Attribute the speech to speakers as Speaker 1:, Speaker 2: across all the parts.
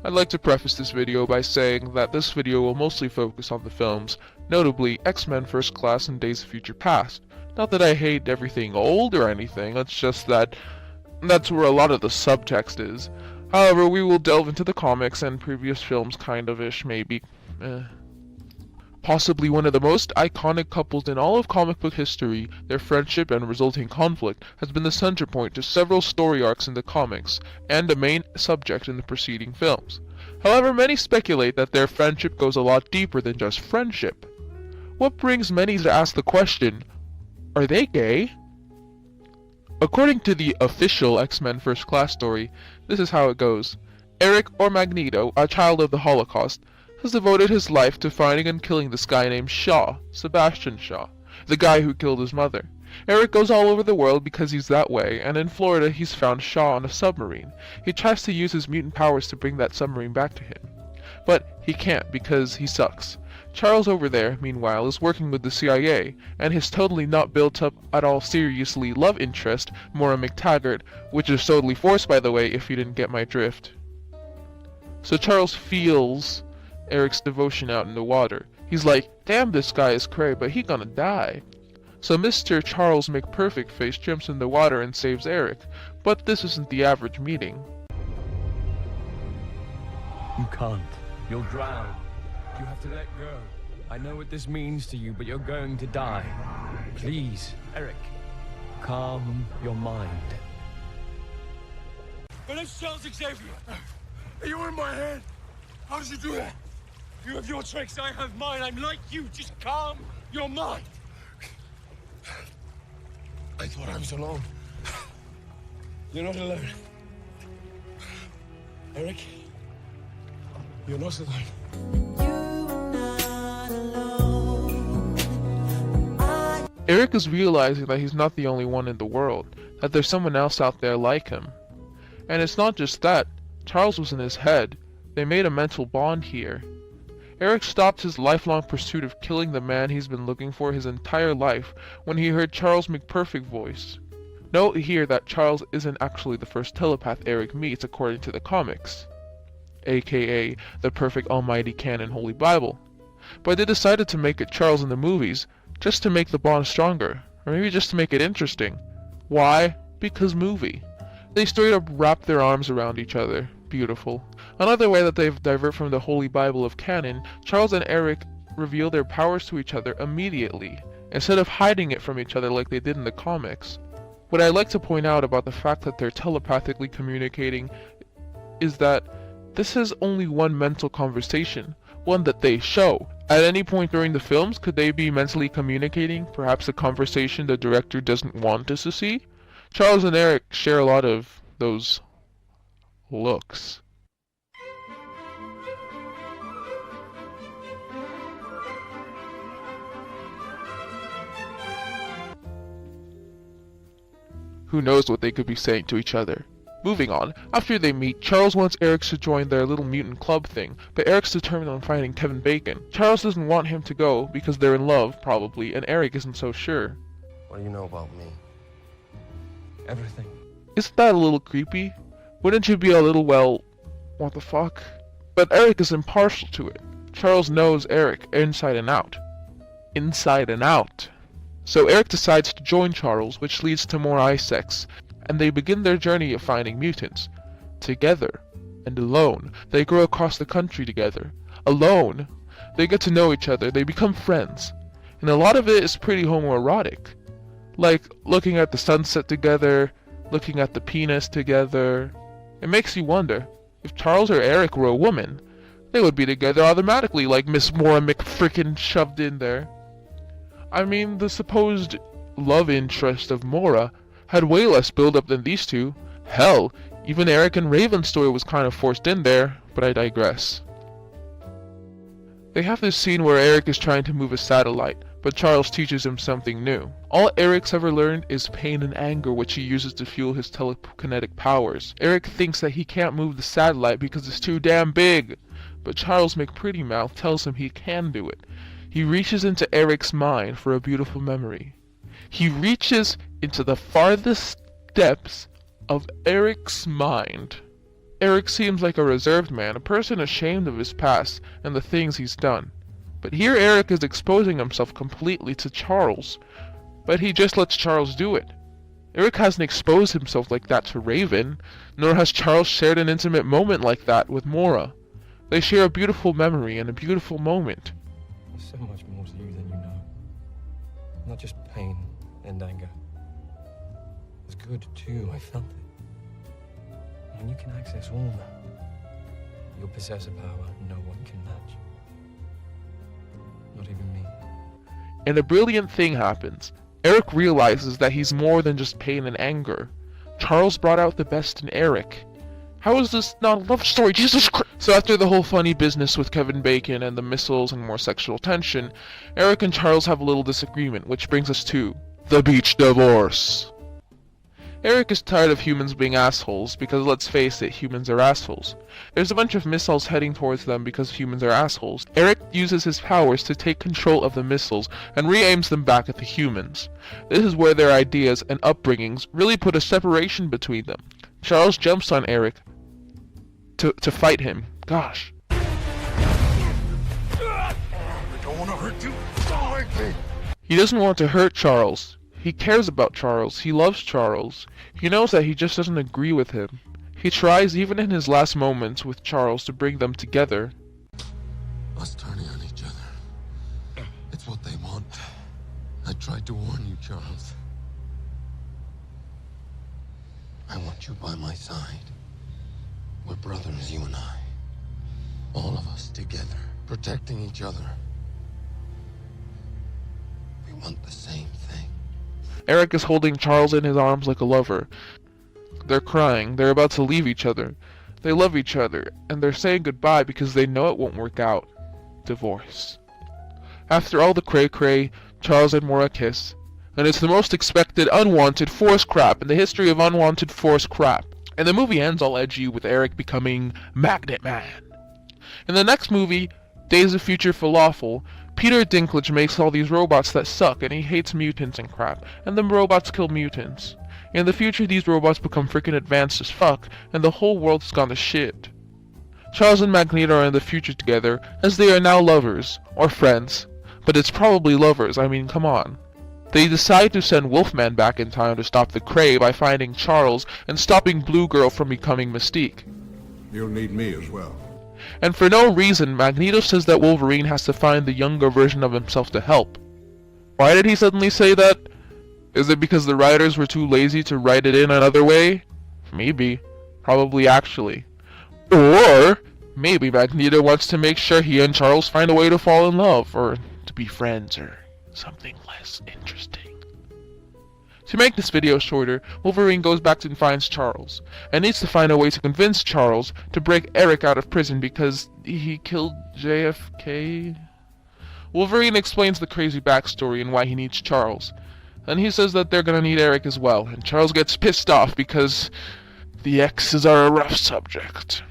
Speaker 1: I'd like to preface this video by saying that this video will mostly focus on the films, notably X-Men First Class and Days of Future Past. Not that I hate everything old or anything, it's just that that's where a lot of the subtext is. However, we will delve into the comics and previous films kind of-ish, maybe. Possibly one of the most iconic couples in all of comic book history, their friendship and resulting conflict has been the center point to several story arcs in the comics, and a main subject in the preceding films. However, many speculate that their friendship goes a lot deeper than just friendship. What brings many to ask the question, are they gay? According to the official X-Men First Class story, this is how it goes. Eric, or Magneto, a child of the Holocaust, has devoted his life to finding and killing this guy named Shaw, Sebastian Shaw, the guy who killed his mother. Eric goes all over the world because he's that way, and in Florida he's found Shaw on a submarine. He tries to use his mutant powers to bring that submarine back to him. But he can't because he sucks. Charles over there, meanwhile, is working with the CIA, and his totally not built up at all seriously love interest, Maura McTaggart, which is totally forced by the way if you didn't get my drift. So Charles feels Eric's devotion out in the water. He's like, damn, this guy is cray, but he gonna die. So Mr. Charles McPerfectface jumps in the water and saves Eric, but this isn't the average meeting.
Speaker 2: You can't. You'll drown. You have to let go. I know what this means to you, but you're going to die. Please, Eric, calm your mind.
Speaker 3: But it's Charles Xavier. You were in my head. How did you do that? You have your tricks, I have mine. I'm like you. Just calm your mind. I thought I was alone. You're not alone. Eric, you're not alone.
Speaker 1: Eric is realizing that he's not the only one in the world, that there's someone else out there like him. And it's not just that. Charles was in his head. They made a mental bond here. Eric stopped his lifelong pursuit of killing the man he's been looking for his entire life when he heard Charles' McPerfect voice. Note here that Charles isn't actually the first telepath Eric meets according to the comics, aka the perfect almighty canon Holy Bible. But they decided to make it Charles in the movies, just to make the bond stronger, or maybe just to make it interesting. Why? Because movie. They straight up wrap their arms around each other. Beautiful. Another way that they divert from the Holy Bible of canon, Charles and Eric reveal their powers to each other immediately, instead of hiding it from each other like they did in the comics. What I like to point out about the fact that they're telepathically communicating is that this is only one mental conversation, one that they show. At any point during the films, could they be mentally communicating, perhaps a conversation the director doesn't want us to see? Charles and Eric share a lot of those looks. Who knows what they could be saying to each other. Moving on, after they meet, Charles wants Eric to join their little mutant club thing, but Eric's determined on finding Kevin Bacon. Charles doesn't want him to go because they're in love, probably, and Eric isn't so sure.
Speaker 4: What do you know about me?
Speaker 2: Everything.
Speaker 1: Isn't that a little creepy? Wouldn't you be a little, well, what the fuck? But Eric is impartial to it. Charles knows Eric inside and out. Inside and out. So Eric decides to join Charles, which leads to more eye sex, and they begin their journey of finding mutants. Together, and alone, they grow across the country together. Alone, they get to know each other, they become friends. And a lot of it is pretty homoerotic. Like, looking at the sunset together, looking at the penis together. It makes you wonder, if Charles or Eric were a woman, they would be together automatically, like Miss Maura McFrickin' shoved in there. I mean, the supposed love interest of Maura had way less build-up than these two. Hell, even Eric and Raven's story was kind of forced in there, but I digress. They have this scene where Eric is trying to move a satellite, but Charles teaches him something new. All Eric's ever learned is pain and anger, which he uses to fuel his telekinetic powers. Eric thinks that he can't move the satellite because it's too damn big, but Charles McPrettyMouth tells him he can do it. He reaches into Eric's mind for a beautiful memory. He reaches into the farthest depths of Eric's mind. Eric seems like a reserved man, a person ashamed of his past and the things he's done. But here Eric is exposing himself completely to Charles, but he just lets Charles do it. Eric hasn't exposed himself like that to Raven, nor has Charles shared an intimate moment like that with Mora. They share a beautiful memory and a beautiful moment.
Speaker 2: There's so much more to you than you know. Not just pain and anger. It's good too, I felt it. When you can access all that, you'll possess a power no one can match. Not even me.
Speaker 1: And a brilliant thing happens. Eric realizes that he's more than just pain and anger. Charles brought out the best in Eric. How is this not a love story? Jesus Christ! So after the whole funny business with Kevin Bacon and the missiles and more sexual tension, Eric and Charles have a little disagreement, which brings us to the beach divorce. Eric is tired of humans being assholes, because let's face it, humans are assholes. There's a bunch of missiles heading towards them because humans are assholes. Eric uses his powers to take control of the missiles and re-aims them back at the humans. This is where their ideas and upbringings really put a separation between them. Charles jumps on Eric to fight him. Gosh.
Speaker 3: I don't want to hurt you. Don't hurt me.
Speaker 1: He doesn't want to hurt Charles. He cares about Charles. He loves Charles. He knows that he just doesn't agree with him. He tries even in his last moments with Charles to bring them together.
Speaker 4: Us turning on each other. It's what they want. I tried to warn you, Charles. I want you by my side. We're brothers, you and I. All of us together, protecting each other. We want the same thing.
Speaker 1: Eric is holding Charles in his arms like a lover. They're crying. They're about to leave each other. They love each other, and they're saying goodbye because they know it won't work out. Divorce. After all the cray-cray, Charles and Mora kiss, and it's the most expected unwanted force crap in the history of unwanted force crap. And the movie ends all edgy with Eric becoming Magnet Man. In the next movie, Days of Future Falafel, Peter Dinklage makes all these robots that suck, and he hates mutants and crap, and the robots kill mutants. In the future, these robots become freaking advanced as fuck, and the whole world's gone to shit. Charles and Magneto are in the future together, as they are now lovers, or friends. But it's probably lovers, I mean, come on. They decide to send Wolfman back in time to stop the Cray by finding Charles and stopping Blue Girl from becoming Mystique.
Speaker 5: You'll need me as well.
Speaker 1: And for no reason, Magneto says that Wolverine has to find the younger version of himself to help. Why did he suddenly say that? Is it because the writers were too lazy to write it in another way? Maybe. Probably actually. Or maybe Magneto wants to make sure he and Charles find a way to fall in love, or to be friends, or something less interesting. To make this video shorter, Wolverine goes back and finds Charles, and needs to find a way to convince Charles to break Eric out of prison because he killed JFK. Wolverine explains the crazy backstory and why he needs Charles. Then he says that they're gonna need Eric as well, and Charles gets pissed off because the X's are a rough subject.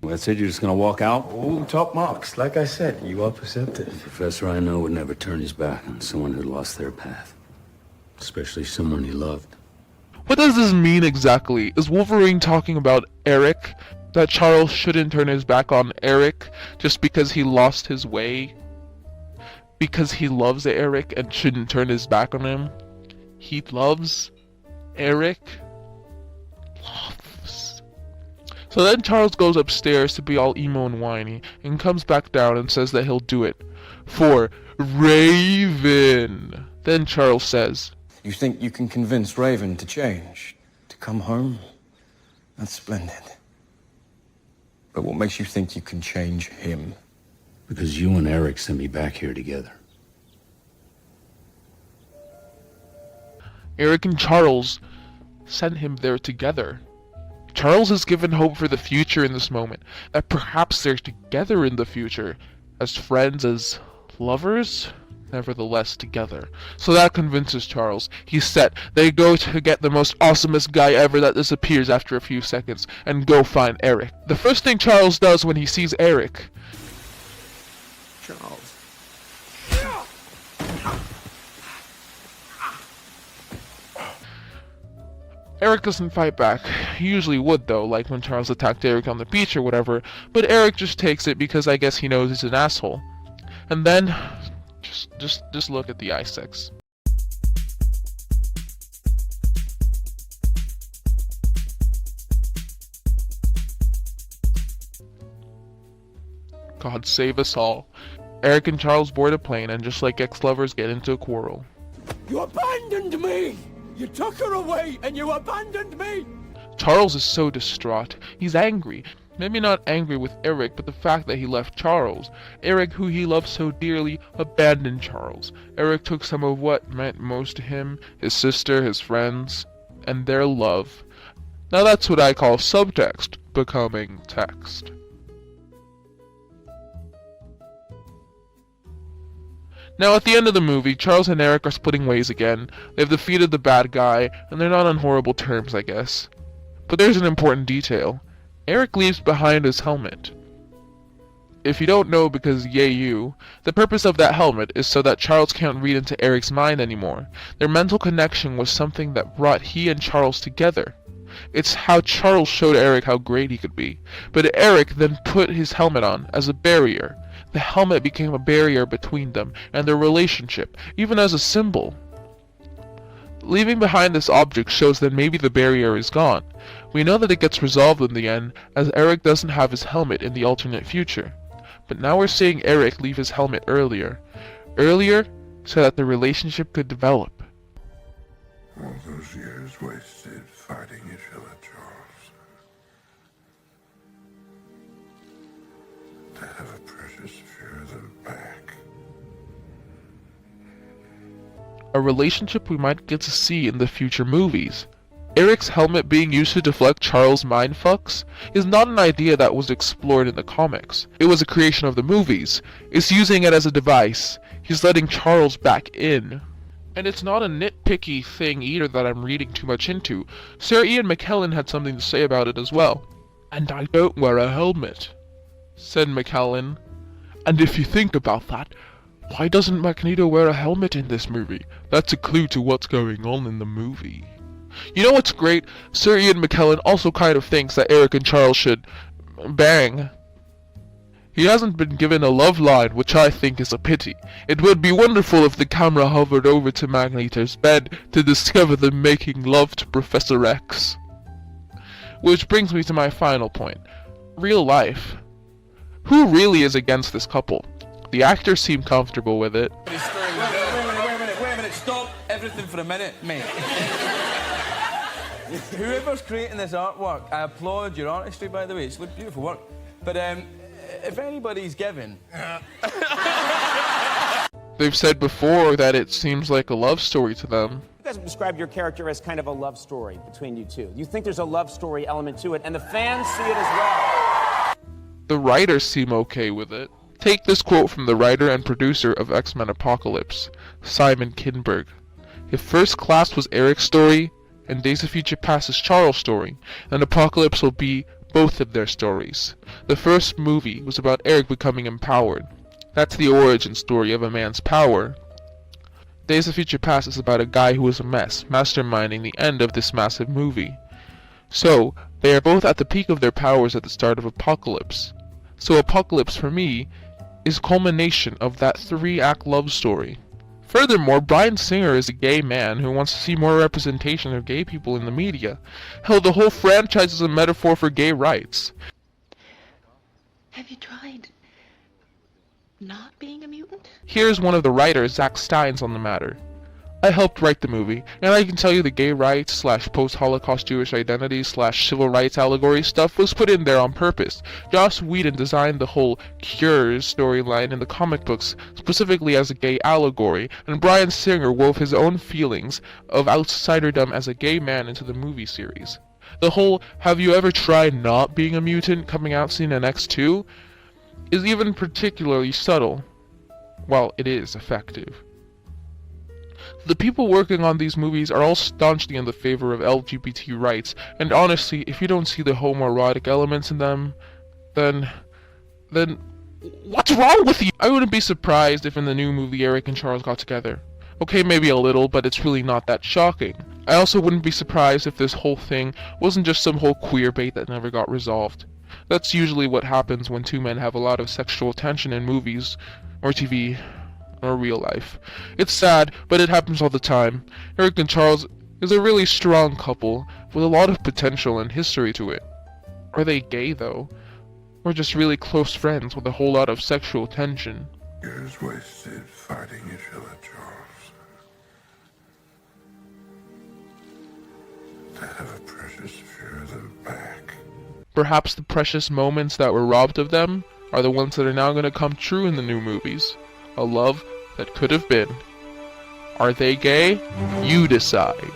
Speaker 6: That's it? You're just gonna walk out?
Speaker 7: Oh, top marks. Like I said, you are perceptive.
Speaker 6: The professor I know would never turn his back on someone who lost their path. Especially someone he loved.
Speaker 1: What does this mean exactly? Is Wolverine talking about Eric? That Charles shouldn't turn his back on Eric just because he lost his way? Because he loves Eric and shouldn't turn his back on him? He loves Eric? Loves. So then Charles goes upstairs to be all emo and whiny, and comes back down and says that he'll do it. For Raven. Then Charles says,
Speaker 7: You think you can convince Raven to change? To come home? That's splendid. But what makes you think you can change him?
Speaker 6: Because you and Eric sent me back here together.
Speaker 1: Eric and Charles sent him there together. Charles is given hope for the future in this moment, that perhaps they're together in the future, as friends, as lovers, nevertheless together. So that convinces Charles. He's set. They go to get the most awesomest guy ever that disappears after a few seconds and go find Eric. The first thing Charles does when he sees Eric...
Speaker 7: Charles.
Speaker 1: Eric doesn't fight back. He usually would though, like when Charles attacked Eric on the beach or whatever, but Eric just takes it because I guess he knows he's an asshole. And then, just look at the eye sex. God save us all. Eric and Charles board a plane and just like ex-lovers get into a quarrel.
Speaker 7: You abandoned me! You took her away and you abandoned me!
Speaker 1: Charles is so distraught. He's angry. Maybe not angry with Eric, but the fact that he left Charles. Eric, who he loved so dearly, abandoned Charles. Eric took some of what meant most to him, his sister, his friends, and their love. Now that's what I call subtext becoming text. Now at the end of the movie, Charles and Eric are splitting ways again. They've defeated the bad guy, and they're not on horrible terms, I guess. But there's an important detail. Eric leaves behind his helmet. If you don't know because yay you, the purpose of that helmet is so that Charles can't read into Eric's mind anymore. Their mental connection was something that brought he and Charles together. It's how Charles showed Eric how great he could be. But Eric then put his helmet on as a barrier. The helmet became a barrier between them and their relationship, even as a symbol. Leaving behind this object shows that maybe the barrier is gone. We know that it gets resolved in the end, as Eric doesn't have his helmet in the alternate future. But now we're seeing Eric leave his helmet earlier. Earlier, so that the relationship could develop.
Speaker 5: All those years wasted fighting each other, Charles. To have a precious few of them back.
Speaker 1: A relationship we might get to see in the future movies. Eric's helmet being used to deflect Charles' mindfucks is not an idea that was explored in the comics. It was a creation of the movies. It's using it as a device. He's letting Charles back in. And it's not a nitpicky thing either that I'm reading too much into. Sir Ian McKellen had something to say about it as well. "And I don't wear a helmet," said McKellen. "And if you think about that, why doesn't Magneto wear a helmet in this movie? That's a clue to what's going on in the movie." You know what's great? Sir Ian McKellen also kind of thinks that Eric and Charles should bang. He hasn't been given a love line, which I think is a pity. It would be wonderful if the camera hovered over to Magneto's bed to discover them making love to Professor X. Which brings me to my final point. Real life. Who really is against this couple? The actors seem comfortable with it.
Speaker 8: Wait a minute, stop everything for a minute, mate. Whoever's creating this artwork, I applaud your artistry, by the way. It's beautiful work. But if anybody's given...
Speaker 1: They've said before that it seems like a love story to them.
Speaker 9: You guys have described your character as kind of a love story between you two. You think there's a love story element to it, and the fans see it as well.
Speaker 1: The writers seem okay with it. Take this quote from the writer and producer of X-Men Apocalypse, Simon Kinberg. "If First Class was Eric's story, and Days of Future Past is Charles' story, and Apocalypse will be both of their stories. The first movie was about Eric becoming empowered. That's the origin story of a man's power. Days of Future Past is about a guy who was a mess, masterminding the end of this massive movie. So, they are both at the peak of their powers at the start of Apocalypse. So Apocalypse, for me, is culmination of that 3-act love story. Furthermore, Bryan Singer is a gay man who wants to see more representation of gay people in the media. Hell, the whole franchise is a metaphor for gay rights.
Speaker 10: Have you tried not being a mutant?
Speaker 1: Here's one of the writers, Zach Steins, on the matter. "I helped write the movie, and I can tell you the gay rights / post-Holocaust Jewish identity / civil rights allegory stuff was put in there on purpose. Joss Whedon designed the whole Cures storyline in the comic books specifically as a gay allegory, and Bryan Singer wove his own feelings of outsiderdom as a gay man into the movie series. The whole 'have you ever tried not being a mutant' coming out scene in X2? is even particularly subtle, while it is effective. The people working on these movies are all staunchly in the favor of LGBT rights, and honestly, if you don't see the homoerotic elements in them, then what's wrong with you? I wouldn't be surprised if in the new movie Eric and Charles got together. Okay, maybe a little, but it's really not that shocking. I also wouldn't be surprised if this whole thing wasn't just some whole queer bait that never got resolved. That's usually what happens when two men have a lot of sexual tension in movies, or TV, or real life. It's sad, but it happens all the time. Eric and Charles is a really strong couple, with a lot of potential and history to it. Are they gay, though? Or just really close friends with a whole lot of sexual tension?
Speaker 5: Years wasted fighting each other, Charles. To have a precious few of them back.
Speaker 1: Perhaps the precious moments that were robbed of them are the ones that are now going to come true in the new movies. A love that could have been. Are they gay? You decide.